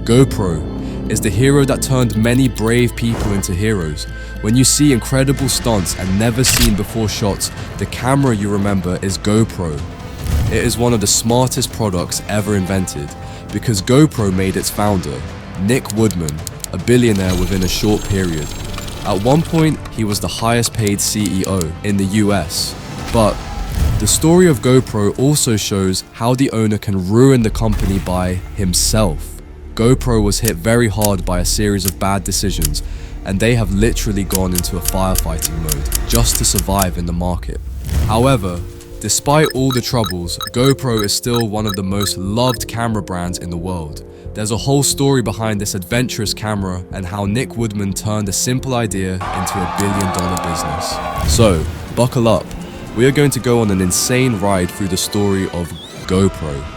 GoPro is the hero that turned many brave people into heroes. When you see incredible stunts and never seen before shots, the camera you remember is GoPro. It is one of the smartest products ever invented because GoPro made its founder, Nick Woodman, a billionaire within a short period. At one point, he was the highest paid CEO in the US. But the story of GoPro also shows how the owner can ruin the company by himself. GoPro was hit very hard by a series of bad decisions, and they have literally gone into a firefighting mode just to survive in the market. However, despite all the troubles, GoPro is still one of the most loved camera brands in the world. There's a whole story behind this adventurous camera and how Nick Woodman turned a simple idea into a billion-dollar business. So, buckle up. We are going to go on an insane ride through the story of GoPro.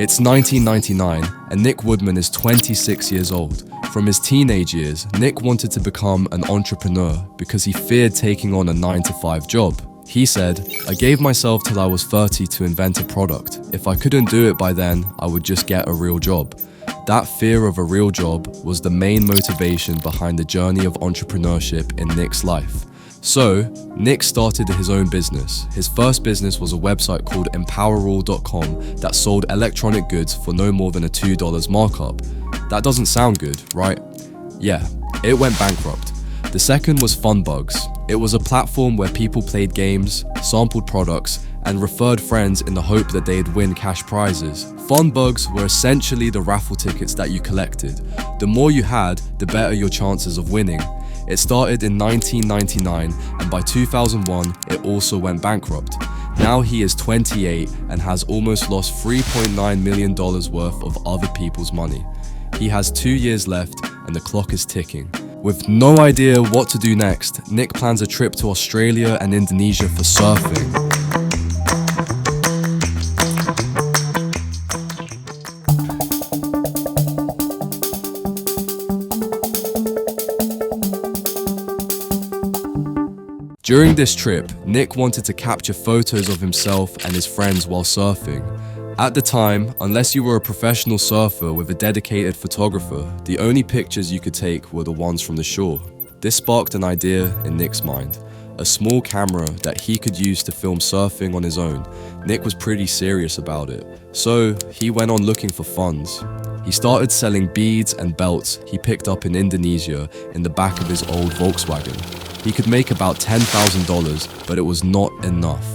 It's 1999 and Nick Woodman is 26 years old. From his teenage years, Nick wanted to become an entrepreneur because he feared taking on a 9-to-5 job. He said, "I gave myself till I was 30 to invent a product. If I couldn't do it by then, I would just get a real job." That fear of a real job was the main motivation behind the journey of entrepreneurship in Nick's life. So, Nick started his own business. His first business was a website called empowerall.com that sold electronic goods for no more than a $2 markup. That doesn't sound good, right? Yeah, it went bankrupt. The second was Funbugs. It was a platform where people played games, sampled products, and referred friends in the hope that they'd win cash prizes. Funbugs were essentially the raffle tickets that you collected. The more you had, the better your chances of winning. It started in 1999, and by 2001, it also went bankrupt. Now he is 28 and has almost lost $3.9 million worth of other people's money. He has 2 years left, and the clock is ticking. With no idea what to do next, Nick plans a trip to Australia and Indonesia for surfing. During this trip, Nick wanted to capture photos of himself and his friends while surfing. At the time, unless you were a professional surfer with a dedicated photographer, the only pictures you could take were the ones from the shore. This sparked an idea in Nick's mind, a small camera that he could use to film surfing on his own. Nick was pretty serious about it, so he went on looking for funds. He started selling beads and belts he picked up in Indonesia in the back of his old Volkswagen. He could make about $10,000, but it was not enough.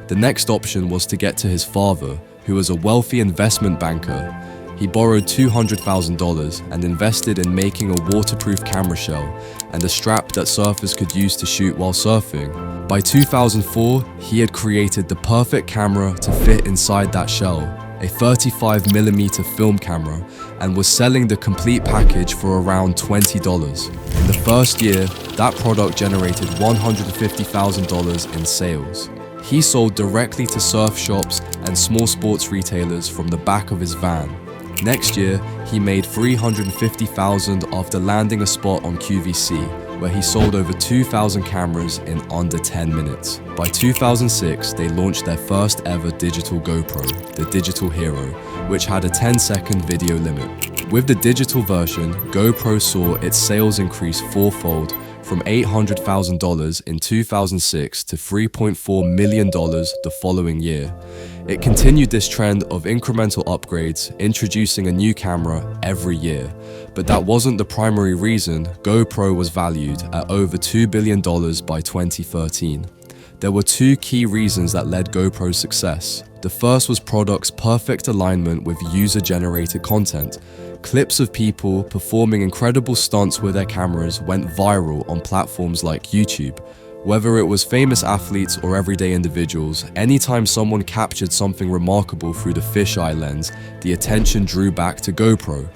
The next option was to get to his father, who was a wealthy investment banker. He borrowed $200,000 and invested in making a waterproof camera shell and a strap that surfers could use to shoot while surfing. By 2004, he had created the perfect camera to fit inside that shell, a 35mm film camera, and was selling the complete package for around $20. In the first year, that product generated $150,000 in sales. He sold directly to surf shops and small sports retailers from the back of his van. Next year, he made $350,000 after landing a spot on QVC, where he sold over 2,000 cameras in under 10 minutes. By 2006, they launched their first ever digital GoPro, the Digital Hero, which had a 10-second video limit. With the digital version, GoPro saw its sales increase fourfold from $800,000 in 2006 to $3.4 million the following year. It continued this trend of incremental upgrades, introducing a new camera every year. But that wasn't the primary reason GoPro was valued at over $2 billion by 2013. There were two key reasons that led GoPro's success. The first was product's perfect alignment with user-generated content. Clips of people performing incredible stunts with their cameras went viral on platforms like YouTube. Whether it was famous athletes or everyday individuals, anytime someone captured something remarkable through the fisheye lens, the attention drew back to GoPro.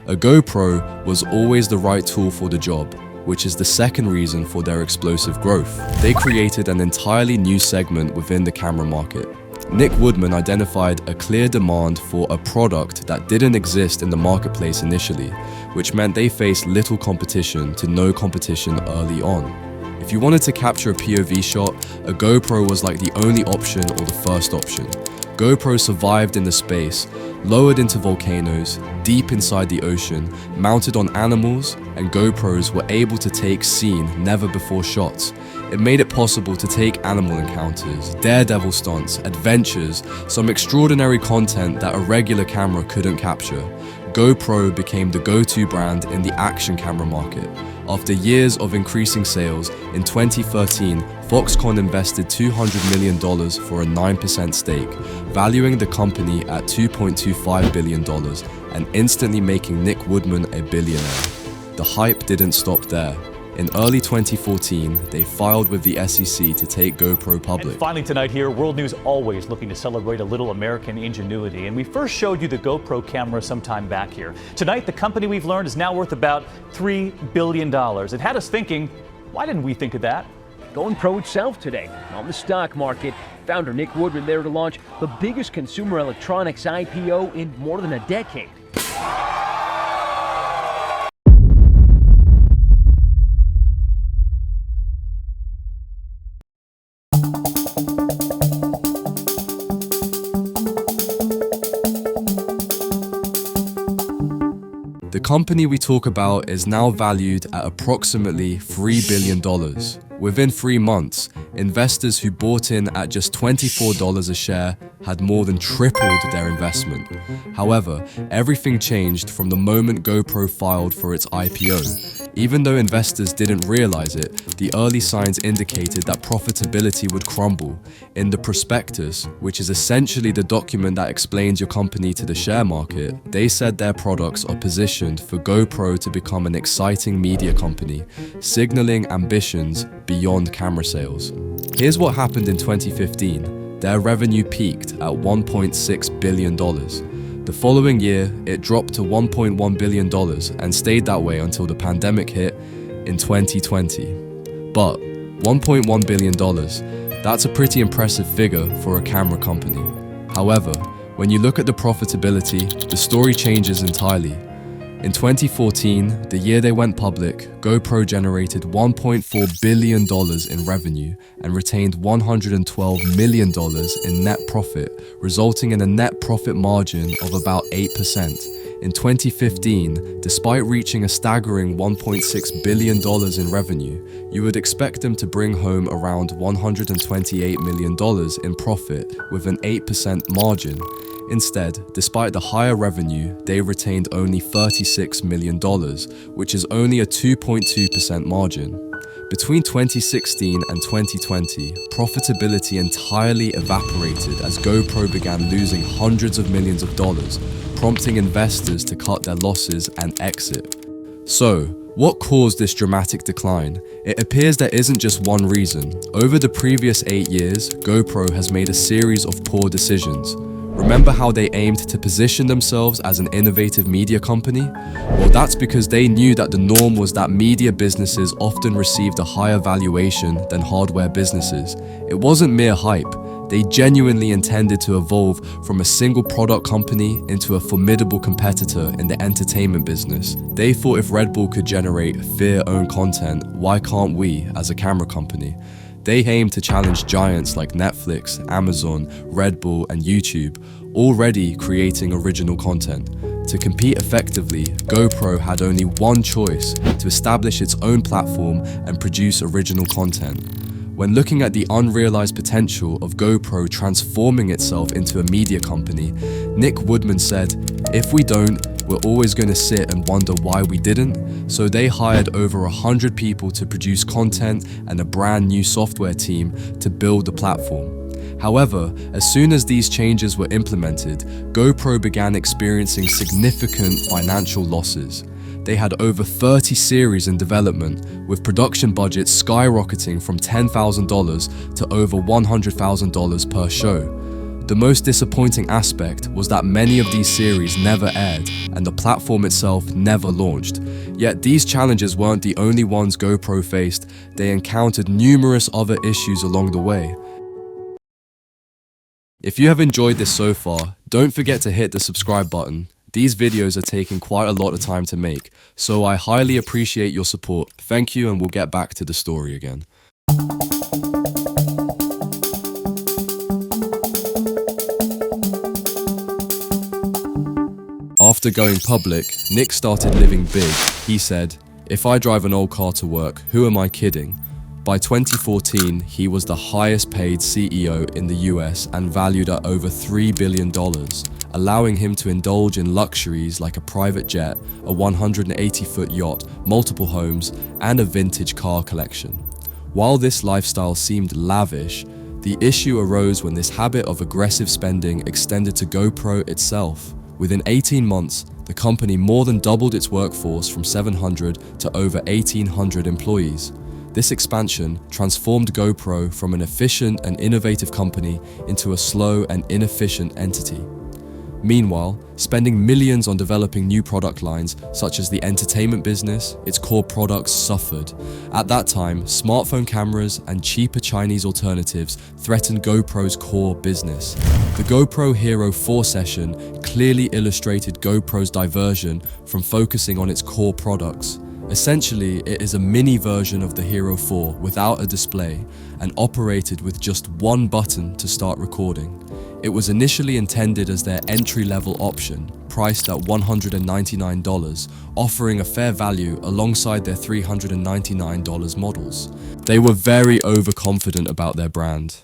A GoPro was always the right tool for the job, which is the second reason for their explosive growth. They created an entirely new segment within the camera market. Nick Woodman identified a clear demand for a product that didn't exist in the marketplace initially, which meant they faced little competition to no competition early on. If you wanted to capture a POV shot, a GoPro was like the only option or the first option. GoPro survived in the space, lowered into volcanoes, deep inside the ocean, mounted on animals, and GoPros were able to take seen, never-before shots. It made it possible to take animal encounters, daredevil stunts, adventures, some extraordinary content that a regular camera couldn't capture. GoPro became the go-to brand in the action camera market. After years of increasing sales, in 2013, Foxconn invested $200 million for a 9% stake, valuing the company at $2.25 billion and instantly making Nick Woodman a billionaire. The hype didn't stop there. In early 2014, they filed with the SEC to take GoPro public. And finally tonight here, World News always looking to celebrate a little American ingenuity. And we first showed you the GoPro camera some time back here. Tonight, the company we've learned is now worth about $3 billion. It had us thinking, why didn't we think of that? Going pro itself today on the stock market. Founder Nick Woodman there to launch the biggest consumer electronics IPO in more than a decade. The company we talk about is now valued at approximately $3 billion. Within 3 months, investors who bought in at just $24 a share had more than tripled their investment. However, everything changed from the moment GoPro filed for its IPO. Even though investors didn't realize it, the early signs indicated that profitability would crumble. In the prospectus, which is essentially the document that explains your company to the share market, they said their products are positioned for GoPro to become an exciting media company, signaling ambitions beyond camera sales. Here's what happened in 2015. Their revenue peaked at $1.6 billion. The following year, it dropped to $1.1 billion and stayed that way until the pandemic hit in 2020. But $1.1 billion, that's a pretty impressive figure for a camera company. However, when you look at the profitability, the story changes entirely. In 2014, the year they went public, GoPro generated $1.4 billion in revenue and retained $112 million in net profit, resulting in a net profit margin of about 8%. In 2015, despite reaching a staggering $1.6 billion in revenue, you would expect them to bring home around $128 million in profit with an 8% margin. Instead, despite the higher revenue, they retained only $36 million, which is only a 2.2% margin. Between 2016 and 2020, profitability entirely evaporated as GoPro began losing hundreds of millions of dollars, prompting investors to cut their losses and exit. So, what caused this dramatic decline? It appears there isn't just one reason. Over the previous 8 years, GoPro has made a series of poor decisions. Remember how they aimed to position themselves as an innovative media company? Well, that's because they knew that the norm was that media businesses often received a higher valuation than hardware businesses. It wasn't mere hype. They genuinely intended to evolve from a single product company into a formidable competitor in the entertainment business. They thought if Red Bull could generate fear-owned content, why can't we as a camera company? They aim to challenge giants like Netflix, Amazon, Red Bull, and YouTube, already creating original content. To compete effectively, GoPro had only one choice: to establish its own platform and produce original content. When looking at the unrealized potential of GoPro transforming itself into a media company, Nick Woodman said, "If we don't, we're always going to sit and wonder why we didn't." So they hired over 100 people to produce content and a brand new software team to build the platform. However, as soon as these changes were implemented, GoPro began experiencing significant financial losses. They had over 30 series in development, with production budgets skyrocketing from $10,000 to over $100,000 per show. The most disappointing aspect was that many of these series never aired, and the platform itself never launched. Yet these challenges weren't the only ones GoPro faced. They encountered numerous other issues along the way. If you have enjoyed this so far, don't forget to hit the subscribe button. These videos are taking quite a lot of time to make, so I highly appreciate your support. Thank you, and we'll get back to the story again. After going public, Nick started living big. He said, "If I drive an old car to work, who am I kidding?" By 2014, he was the highest paid CEO in the US and valued at over $3 billion, allowing him to indulge in luxuries like a private jet, a 180-foot yacht, multiple homes, and a vintage car collection. While this lifestyle seemed lavish, the issue arose when this habit of aggressive spending extended to GoPro itself. Within 18 months, the company more than doubled its workforce from 700 to over 1,800 employees. This expansion transformed GoPro from an efficient and innovative company into a slow and inefficient entity. Meanwhile, spending millions on developing new product lines, such as the entertainment business, its core products suffered. At that time, smartphone cameras and cheaper Chinese alternatives threatened GoPro's core business. The GoPro Hero 4 session clearly illustrated GoPro's diversion from focusing on its core products. Essentially, it is a mini version of the Hero 4 without a display and operated with just one button to start recording. It was initially intended as their entry-level option, priced at $199, offering a fair value alongside their $399 models. They were very overconfident about their brand.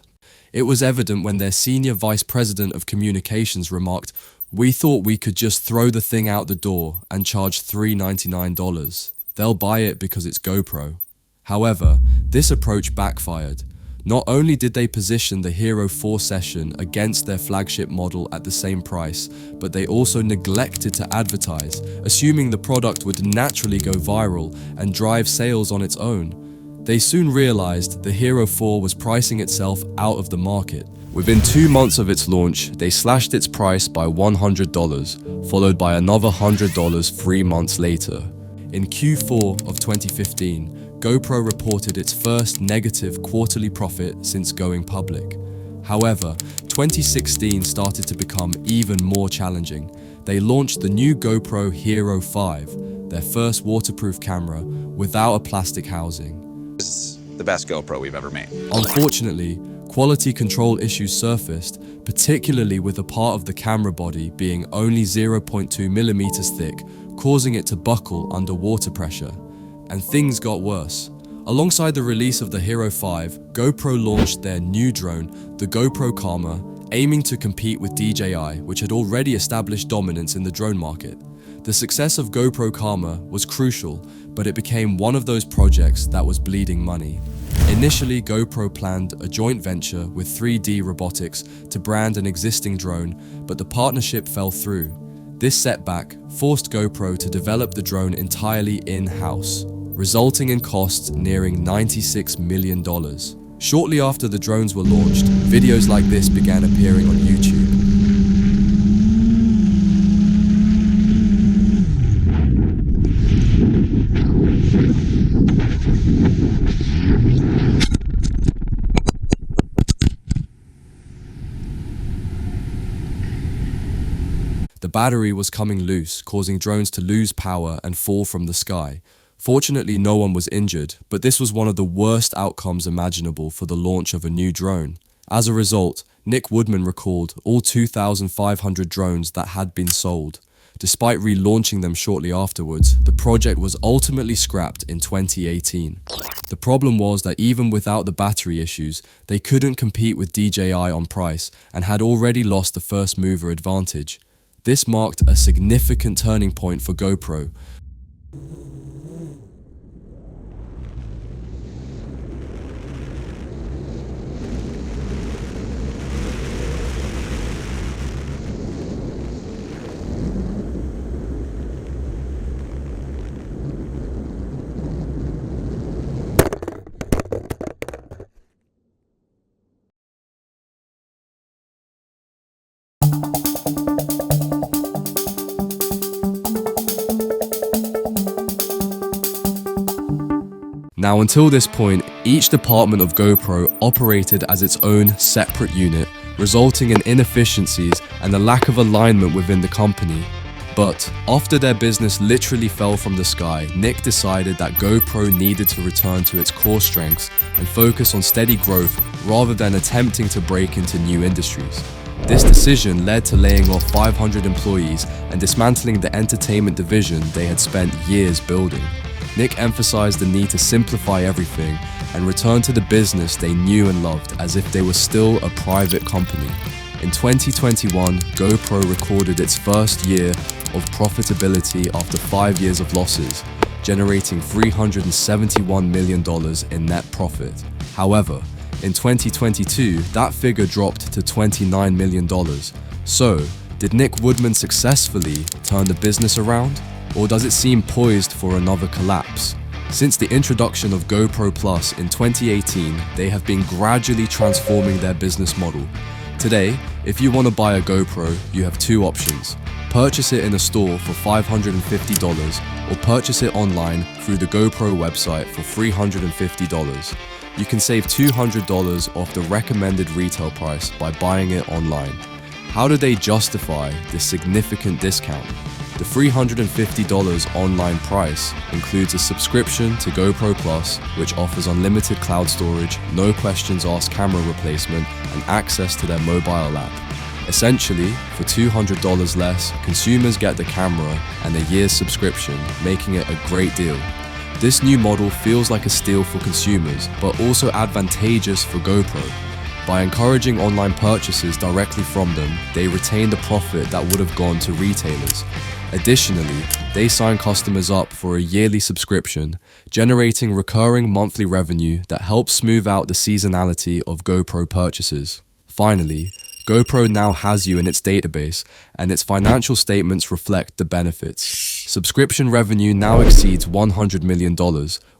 It was evident when their senior vice president of communications remarked, "We thought we could just throw the thing out the door and charge $399. They'll buy it because it's GoPro." However, this approach backfired. Not only did they position the Hero 4 session against their flagship model at the same price, but they also neglected to advertise, assuming the product would naturally go viral and drive sales on its own. They soon realized the Hero 4 was pricing itself out of the market. Within 2 months of its launch, they slashed its price by $100, followed by another $100 3 months later. In Q4 of 2015, GoPro reported its first negative quarterly profit since going public. However, 2016 started to become even more challenging. They launched the new GoPro Hero 5, their first waterproof camera without a plastic housing. It's the best GoPro we've ever made. Unfortunately, quality control issues surfaced, particularly with a part of the camera body being only 0.2 millimeters thick, causing it to buckle under water pressure. And things got worse. Alongside the release of the Hero 5, GoPro launched their new drone, the GoPro Karma, aiming to compete with DJI, which had already established dominance in the drone market. The success of GoPro Karma was crucial, but it became one of those projects that was bleeding money. Initially, GoPro planned a joint venture with 3D Robotics to brand an existing drone, but the partnership fell through. This setback forced GoPro to develop the drone entirely in-house, resulting in costs nearing $96 million. Shortly after the drones were launched, videos like this began appearing on YouTube. The battery was coming loose, causing drones to lose power and fall from the sky. Fortunately, no one was injured, but this was one of the worst outcomes imaginable for the launch of a new drone. As a result, Nick Woodman recalled all 2,500 drones that had been sold. Despite relaunching them shortly afterwards, the project was ultimately scrapped in 2018. The problem was that even without the battery issues, they couldn't compete with DJI on price and had already lost the first mover advantage. This marked a significant turning point for GoPro. Now, until this point, each department of GoPro operated as its own separate unit, resulting in inefficiencies and a lack of alignment within the company. But after their business literally fell from the sky, Nick decided that GoPro needed to return to its core strengths and focus on steady growth rather than attempting to break into new industries. This decision led to laying off 500 employees and dismantling the entertainment division they had spent years building. Nick emphasized the need to simplify everything and return to the business they knew and loved as if they were still a private company. In 2021, GoPro recorded its first year of profitability after 5 years of losses, generating $371 million in net profit. However, in 2022, that figure dropped to $29 million. So, did Nick Woodman successfully turn the business around? Or does it seem poised for another collapse? Since the introduction of GoPro Plus in 2018, they have been gradually transforming their business model. Today, if you want to buy a GoPro, you have two options. Purchase it in a store for $550 or purchase it online through the GoPro website for $350. You can save $200 off the recommended retail price by buying it online. How do they justify this significant discount? The $350 online price includes a subscription to GoPro Plus, which offers unlimited cloud storage, no questions asked camera replacement, and access to their mobile app. Essentially, for $200 less, consumers get the camera and a year's subscription, making it a great deal. This new model feels like a steal for consumers, but also advantageous for GoPro. By encouraging online purchases directly from them, they retain the profit that would have gone to retailers. Additionally, they sign customers up for a yearly subscription, generating recurring monthly revenue that helps smooth out the seasonality of GoPro purchases. Finally, GoPro now has you in its database, and its financial statements reflect the benefits. Subscription revenue now exceeds $100 million,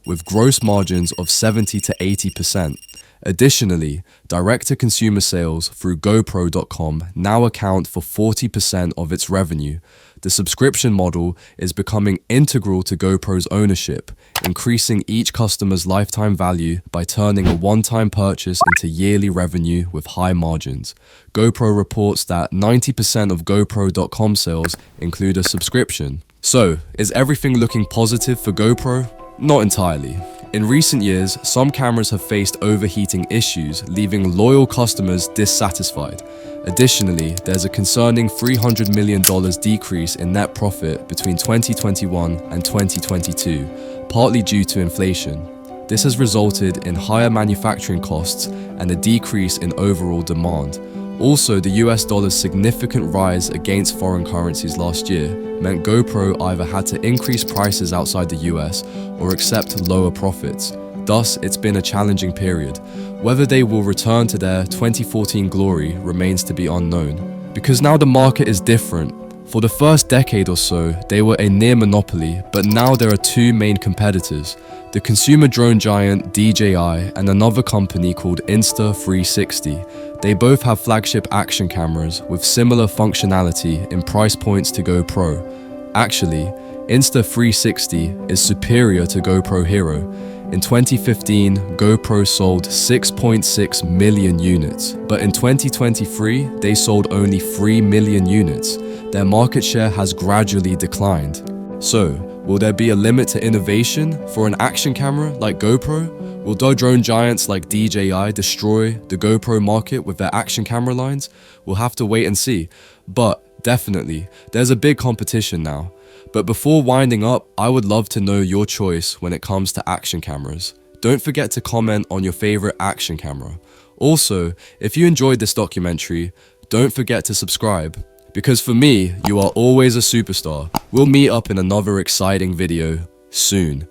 with gross margins of 70 to 80%. Additionally, direct-to-consumer sales through GoPro.com now account for 40% of its revenue. The subscription model is becoming integral to GoPro's ownership, increasing each customer's lifetime value by turning a one-time purchase into yearly revenue with high margins. GoPro reports that 90% of GoPro.com sales include a subscription. So, is everything looking positive for GoPro? Not entirely. In recent years, some cameras have faced overheating issues, leaving loyal customers dissatisfied. Additionally, there's a concerning $300 million decrease in net profit between 2021 and 2022, partly due to inflation. This has resulted in higher manufacturing costs and a decrease in overall demand. Also, the US dollar's significant rise against foreign currencies last year meant GoPro either had to increase prices outside the US or accept lower profits. Thus, it's been a challenging period. Whether they will return to their 2014 glory remains to be unknown. Because now the market is different. For the first decade or so, they were a near monopoly, but now there are two main competitors: the consumer drone giant DJI and another company called Insta360. They both have flagship action cameras with similar functionality in price points to GoPro. Actually, Insta360 is superior to GoPro Hero. In 2015, GoPro sold 6.6 million units, but in 2023, they sold only 3 million units. Their market share has gradually declined. So, will there be a limit to innovation for an action camera like GoPro? Will drone giants like DJI destroy the GoPro market with their action camera lines? We'll have to wait and see. But definitely, there's a big competition now. But before winding up, I would love to know your choice when it comes to action cameras. Don't forget to comment on your favorite action camera. Also, if you enjoyed this documentary, don't forget to subscribe. Because for me, you are always a superstar. We'll meet up in another exciting video soon.